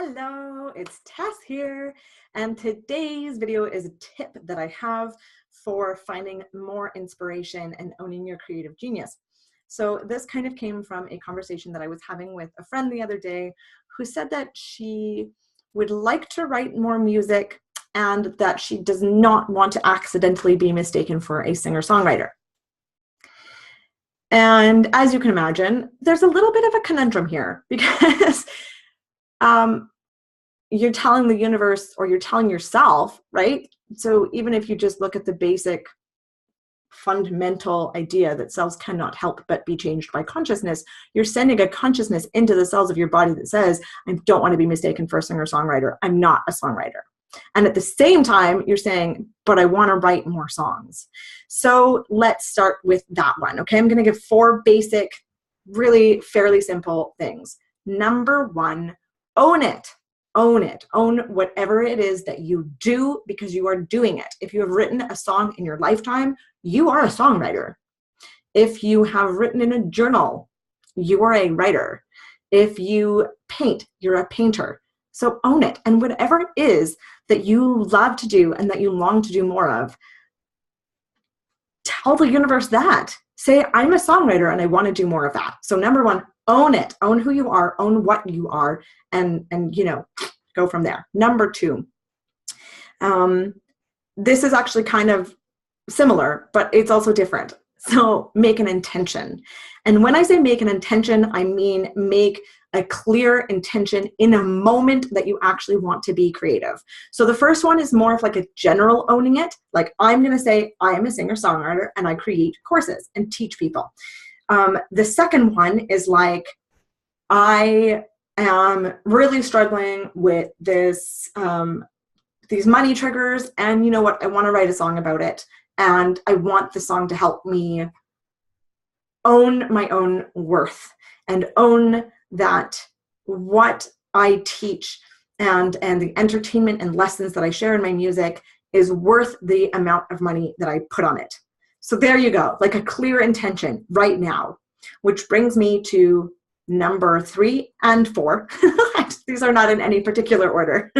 Hello, it's Tess here, and today's video is a tip that I have for finding more inspiration and owning your creative genius. So this kind of came from a conversation that I was having with a friend the other day who said that she would like to write more music and that she does not want to accidentally be mistaken for a singer-songwriter. And as you can imagine, there's a little bit of a conundrum here because you're telling the universe or you're telling yourself, right? So even if you just look at the basic fundamental idea that cells cannot help but be changed by consciousness, you're sending a consciousness into the cells of your body that says, I don't want to be mistaken for a singer-songwriter. I'm not a songwriter. And at the same time, you're saying, but I want to write more songs. So let's start with that one, okay? I'm going to give 4 basic, really fairly simple things. Number 1, own it. Own it. Own whatever it is that you do because you are doing it. If you have written a song in your lifetime, you are a songwriter. If you have written in a journal, you are a writer. If you paint, you're a painter. So own it. And whatever it is that you love to do and that you long to do more of, tell the universe that. Say, I'm a songwriter and I want to do more of that. So number 1, own it. Own who you are, own what you are, and you know, go from there. Number 2, this is actually kind of similar, but it's also different. So make an intention. And when I say make an intention, I mean make a clear intention in a moment that you actually want to be creative. So the first one is more of like a general owning it. Like I'm going to say I am a singer-songwriter and I create courses and teach people. The second one is like, I am really struggling with this, these money triggers, and you know what, I want to write a song about it, and I want the song to help me own my own worth and own that what I teach and the entertainment and lessons that I share in my music is worth the amount of money that I put on it. So there you go, like a clear intention right now, which brings me to number 3 and 4. These are not in any particular order.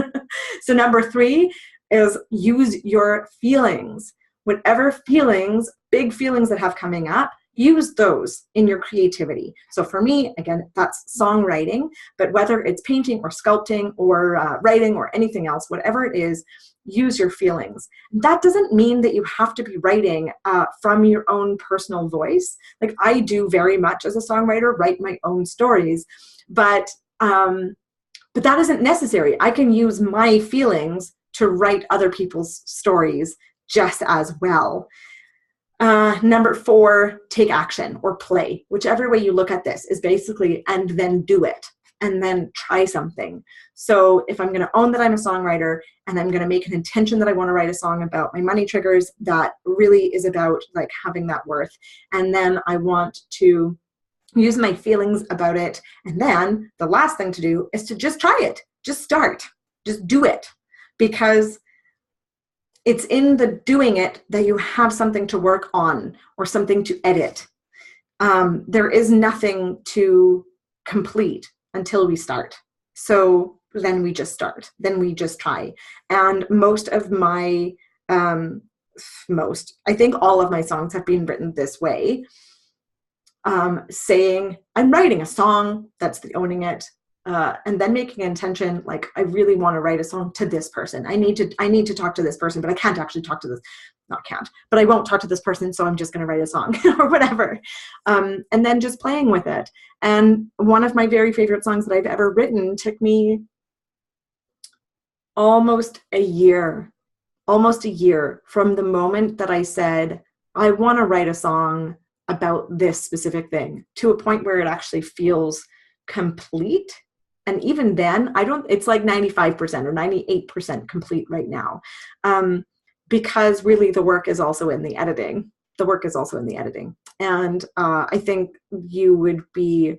So number 3 is use your feelings. Whatever feelings, big feelings that have coming up, use those in your creativity. So for me, again, that's songwriting, but whether it's painting or sculpting or writing or anything else, whatever it is, use your feelings. That doesn't mean that you have to be writing from your own personal voice. Like I do very much as a songwriter, write my own stories, but that isn't necessary. I can use my feelings to write other people's stories just as well. Number 4, take action or play. Whichever way you look at this is basically, and then do it. And then try something. So if I'm going to own that I'm a songwriter and I'm going to make an intention that I want to write a song about my money triggers, that really is about like having that worth. And then I want to use my feelings about it. And then the last thing to do is to just try it. Just start. Just do it. Because it's in the doing it that you have something to work on or something to edit. There is nothing to complete until we start. So then we just start, then we just try. And most of my, I think all of my songs have been written this way, saying, I'm writing a song, that's the owning it, and then making an intention, like, I really want to write a song to this person. I need to talk to this person, but I can't actually talk to this, but I won't talk to this person, so I'm just going to write a song or whatever. And then just playing with it. And one of my very favorite songs that I've ever written took me almost a year from the moment that I said, I want to write a song about this specific thing, to a point where it actually feels complete. And even then, it's like 95% or 98% complete right now. Because really the work is also in the editing. And I think you would be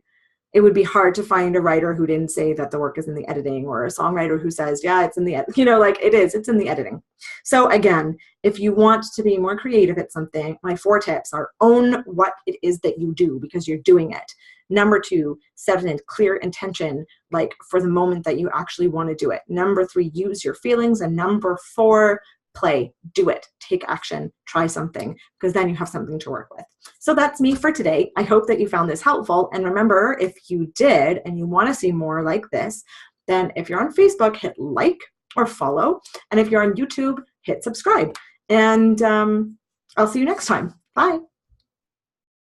it would be hard to find a writer who didn't say that the work is in the editing, or a songwriter who says, yeah, it's in the, like it's in the editing. So again, if you want to be more creative at something, my 4 tips are: own what it is that you do because you're doing it. Number 2, set a clear intention, like for the moment that you actually want to do it. Number 3, use your feelings. And number 4, play, do it, take action, try something, because then you have something to work with. So that's me for today. I hope that you found this helpful. And remember, if you did and you want to see more like this, then if you're on Facebook, hit like or follow. And if you're on YouTube, hit subscribe. And I'll see you next time. Bye.